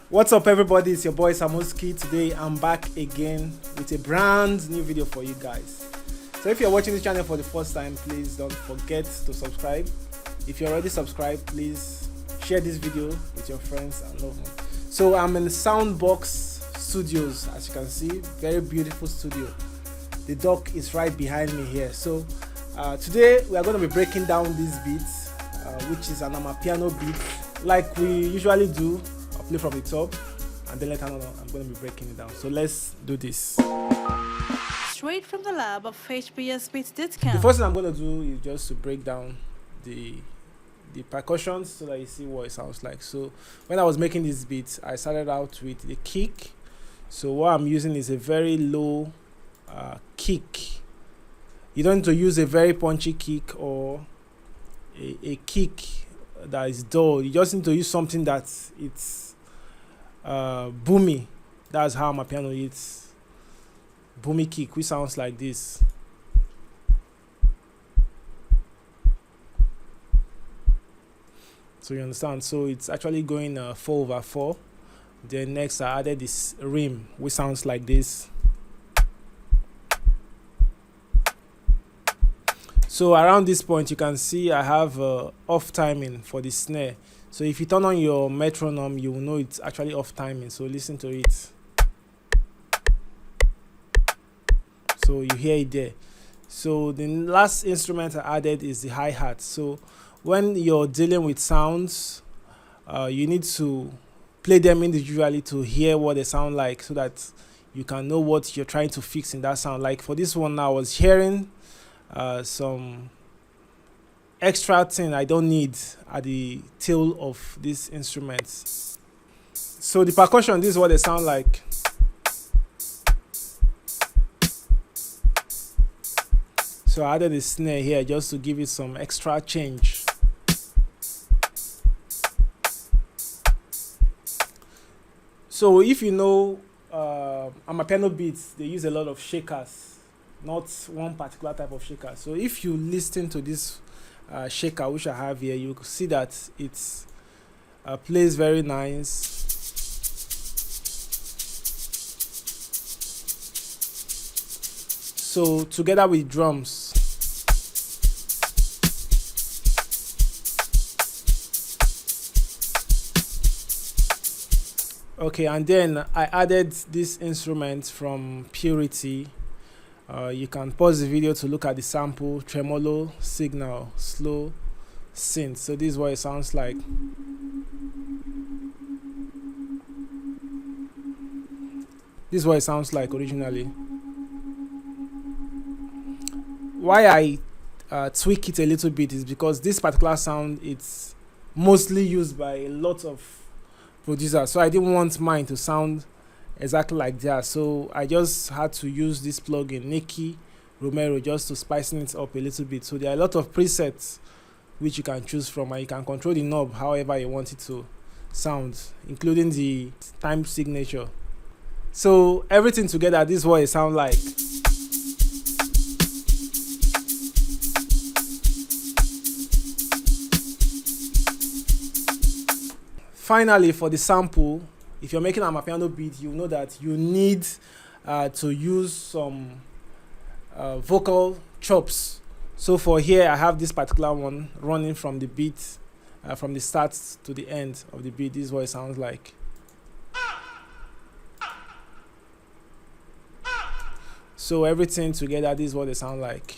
What's up everybody, it's your boy Samuski. Today I'm back again with a brand new video for you guys. So if you're watching this channel for the first time, please don't forget to subscribe. If you're already subscribed, please share this video with your friends and loved ones. So I'm in Soundbox Studios, as you can see, very beautiful studio. The dock is right behind me here. So today we are going to be breaking down these beats, which is an Amapiano beat, like we usually do. I'll play from the top and then later on I'm going to be breaking it down. So let's do this. Straight from the lab of HbsBeats The discount. first thing I'm going to do is just to break down the percussions so that you see what it sounds like. So when I was making this beat, I started out with the kick. So what I'm using is a very low kick. You don't need to use a very punchy kick or a kick that is dull. You just need to use something that it's boomy. That's how my piano hits. Boomy kick, which sounds like this. So you understand? So it's actually going 4/4. Then next I added this rim, which sounds like this. So around this point you can see I have off timing for the snare. So if you turn on your metronome, you will know it's actually off timing. So listen to it. So you hear it there. So the last instrument I added is the hi-hat. So when you're dealing with sounds, you need to play them individually to hear what they sound like, so that you can know what you're trying to fix in that sound. Like for this one, I was hearing some extra thing I don't need at the tail of this instrument. So the percussion, this is what they sound like. So I added a snare here just to give it some extra change. So if you know Amapiano beats, they use a lot of shakers, not one particular type of shaker. So if you listen to this shaker which I have here, you see that it plays very nice. So together with drums. Okay, and then I added this instrument from Purity. You can pause the video to look at the sample, tremolo, signal, slow, synth. So this is what it sounds like. This is what it sounds like originally. Why I tweak it a little bit is because this particular sound, it's mostly used by a lot of producers, so I didn't want mine to sound exactly like that. So I just had to use this plugin, Nicky Romero, just to spicing it up a little bit. So there are a lot of presets which you can choose from, and you can control the knob however you want it to sound, including the time signature. So everything together, this is what it sounds like. Finally, for the sample, if you're making an Amapiano beat, you know that you need to use some vocal chops. So for here, I have this particular one running from the beat, from the start to the end of the beat. This is what it sounds like. So everything together, this is what they sound like.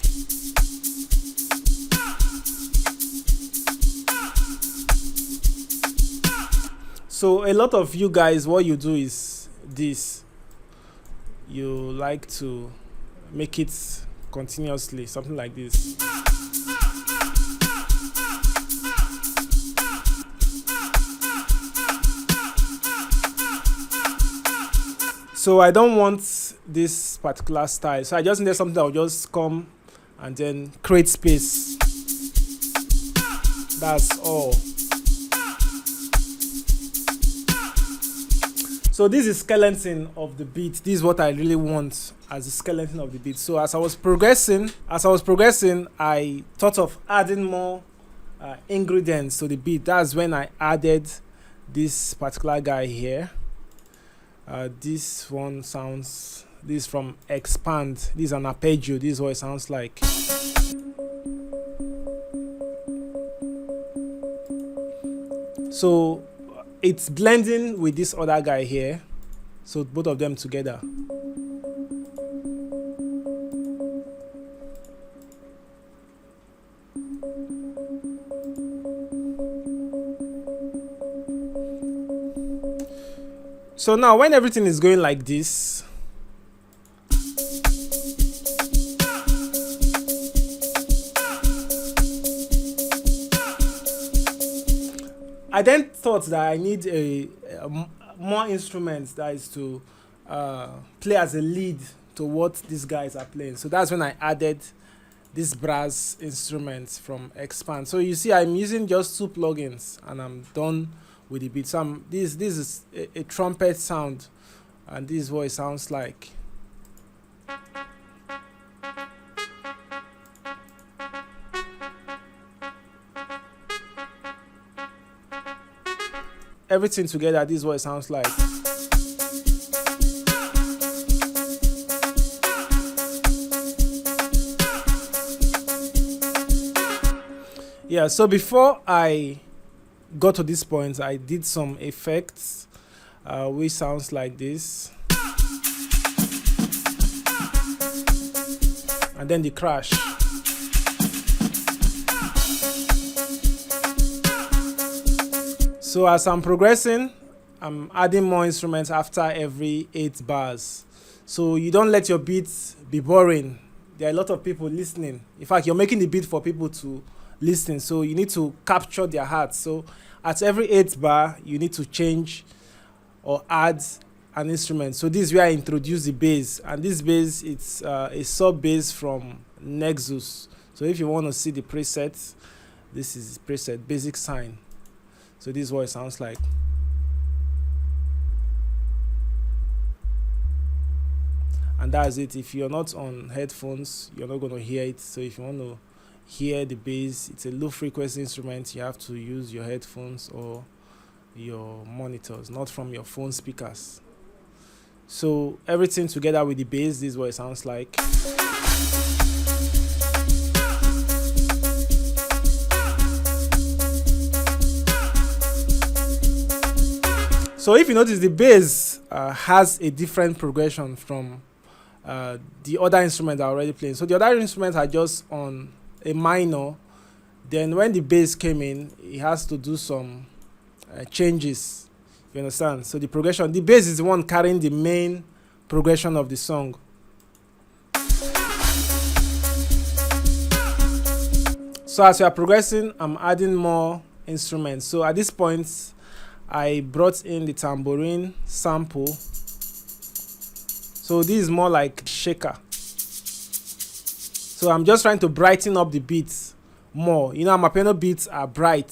So a lot of you guys, what you do is this. You like to make it continuously, something like this. So I don't want this particular style. So I just need something that will just come and then create space. That's all. So this is skeleton of the beat. This is what I really want as the skeleton of the beat. So as I was progressing, I thought of adding more ingredients to the beat. That's when I added this particular guy here. This one sounds, this is from Expand, this is an arpeggio, this is what it sounds like. So it's blending with this other guy here, so both of them together. So now when everything is going like this, I then thought that I need more instruments that is to play as a lead to what these guys are playing. So that's when I added this brass instruments from Expand. So you see I'm using just 2 plugins and I'm done with the beat. So this is a trumpet sound, and this is what it sounds like. Everything together, this is what it sounds like. Yeah, so before I got to this point, I did some effects which sounds like this, and then the crash. So as I'm progressing, I'm adding more instruments after every 8 bars. So you don't let your beats be boring. There are a lot of people listening. In fact, you're making the beat for people to listen, so you need to capture their hearts. So at every 8 bar, you need to change or add an instrument. So this is where I introduce the bass, and this bass, it's a sub bass from Nexus. So if you want to see the preset, this is preset basic sign. So this is what it sounds like. And that's it. If you're not on headphones, you're not going to hear it. So if you want to hear the bass, it's a low frequency instrument, you have to use your headphones or your monitors, not from your phone speakers. So everything together with the bass, this is what it sounds like. So if you notice, the bass has a different progression from the other instruments are already playing. So the other instruments are just on a minor. Then when the bass came in, it has to do some changes. You understand? So the progression, the bass is the one carrying the main progression of the song. So as we are progressing, I'm adding more instruments. So at this point, I brought in the tambourine sample. So this is more like shaker. So I'm just trying to brighten up the beats more. You know, Amapiano beats are bright.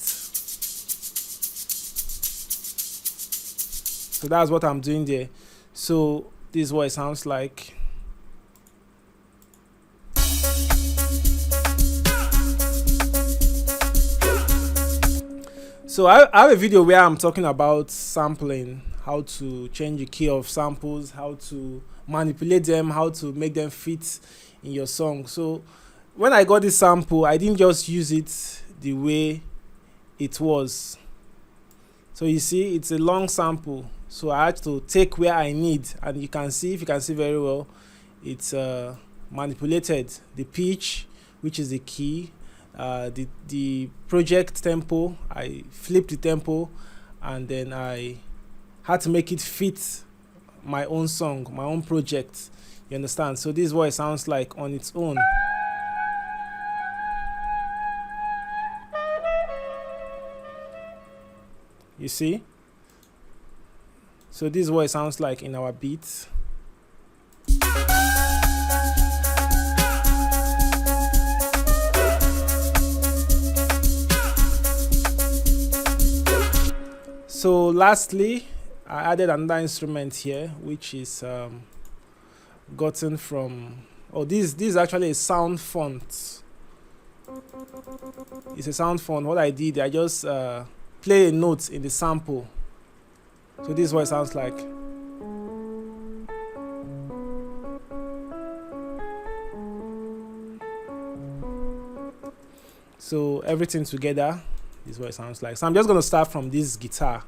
So that's what I'm doing there. So this is what it sounds like. So I have a video where I'm talking about sampling, how to change the key of samples, how to manipulate them, how to make them fit in your song. So when I got this sample, I didn't just use it the way it was. So you see, it's a long sample. So I had to take where I need, and you can see, if you can see very well, it's manipulated the pitch, which is the key. The project tempo, I flipped the tempo, and then I had to make it fit my own song, my own project. You understand? So this is what it sounds like on its own. You see? So this is what it sounds like in our beats. So lastly, I added another instrument here, which is gotten from, this is actually a sound font. It's a sound font. What I did, I just play a note in the sample. So this is what it sounds like. So everything together is what it sounds like. So I'm just going to start from this guitar.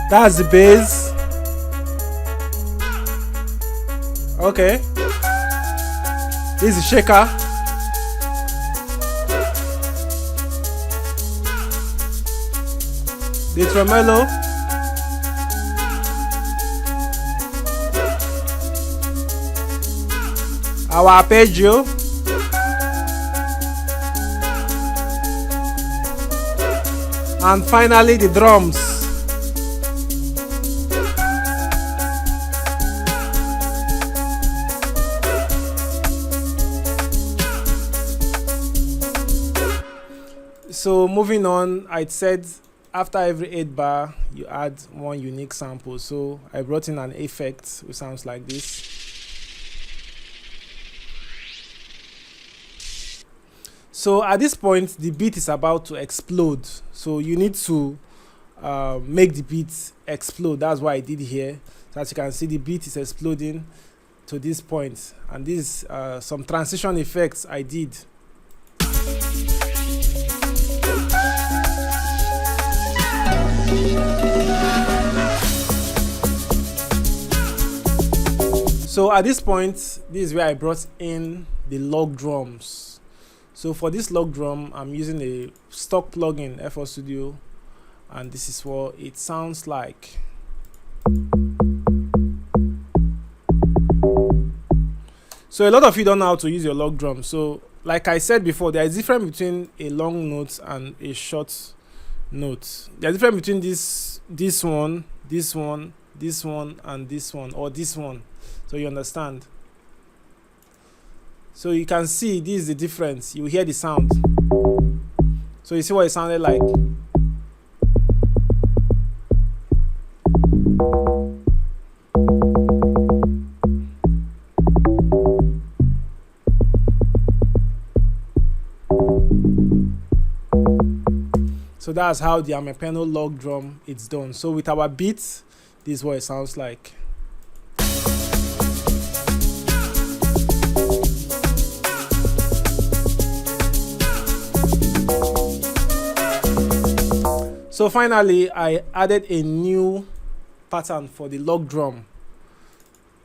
That's the bass. Okay. This is shaker. The tremolo. Our arpeggio. And finally the drums. So moving on, I said after every 8 bar you add one unique sample. So I brought in an effect which sounds like this. So at this point the beat is about to explode, so you need to make the beat explode. That's what I did here. So as you can see, the beat is exploding to this point, and this some transition effects I did. So at this point, this is where I brought in the log drums. So for this log drum, I'm using a stock plugin, FL Studio, and this is what it sounds like. So a lot of you don't know how to use your log drum. So like I said before, there is a difference between a long note and a short note. There's a difference between this one, this one, this one, and this one, or this one. So you understand. So you can see this is the difference. You hear the sound. So you see what it sounded like. So that's how the Amapiano log drum is done. So with our beat, this is what it sounds like. So finally, I added a new pattern for the log drum.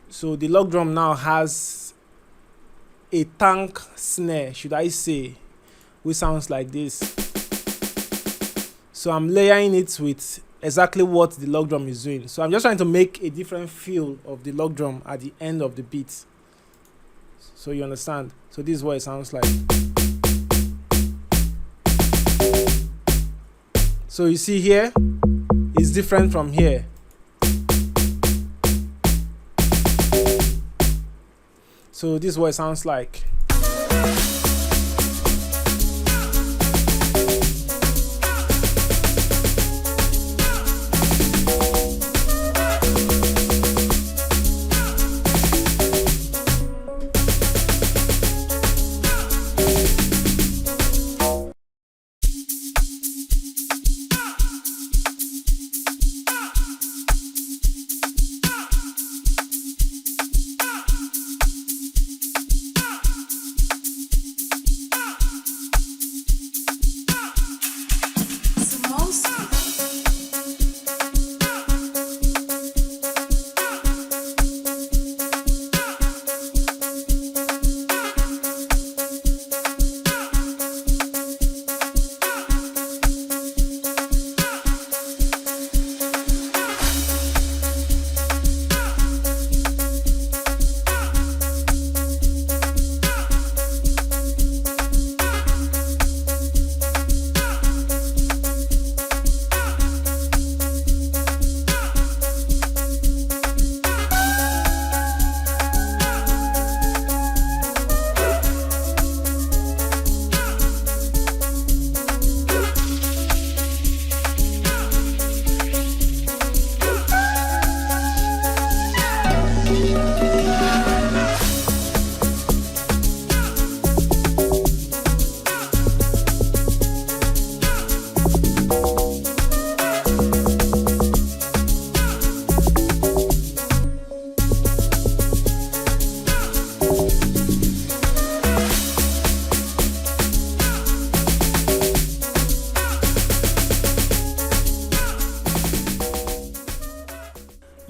So the log drum now has a tank snare, should I say, which sounds like this. So I'm layering it with exactly what the log drum is doing. So I'm just trying to make a different feel of the log drum at the end of the beat. So you understand? So this is what it sounds like. So you see here, it's different from here. So this is what it sounds like.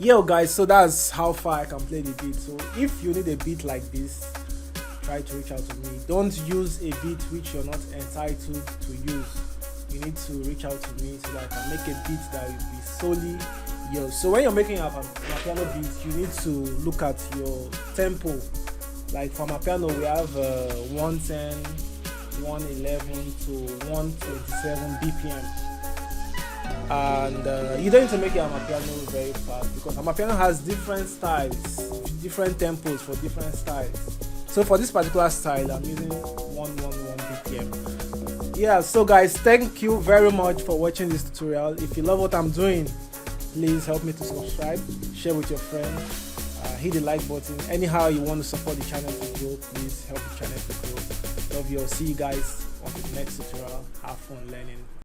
Yo guys, so that's how far I can play the beat. So if you need a beat like this, try to reach out to me. Don't use a beat which you're not entitled to use. You need to reach out to me so that I can make a beat that will be solely yours. So when you're making a piano beat, you need to look at your tempo. Like for my piano, we have 110, 111 to 127 BPM. And you don't need to make your Amapiano very fast, because Amapiano has different styles, different tempos for different styles. So for this particular style, I'm using 111 BPM. Yeah, so guys, thank you very much for watching this tutorial. If you love what I'm doing, please help me to subscribe, share with your friends, hit the like button. Anyhow you want to support the channel to grow, please help the channel to grow. Love you all. See you guys on the next tutorial. Have fun learning.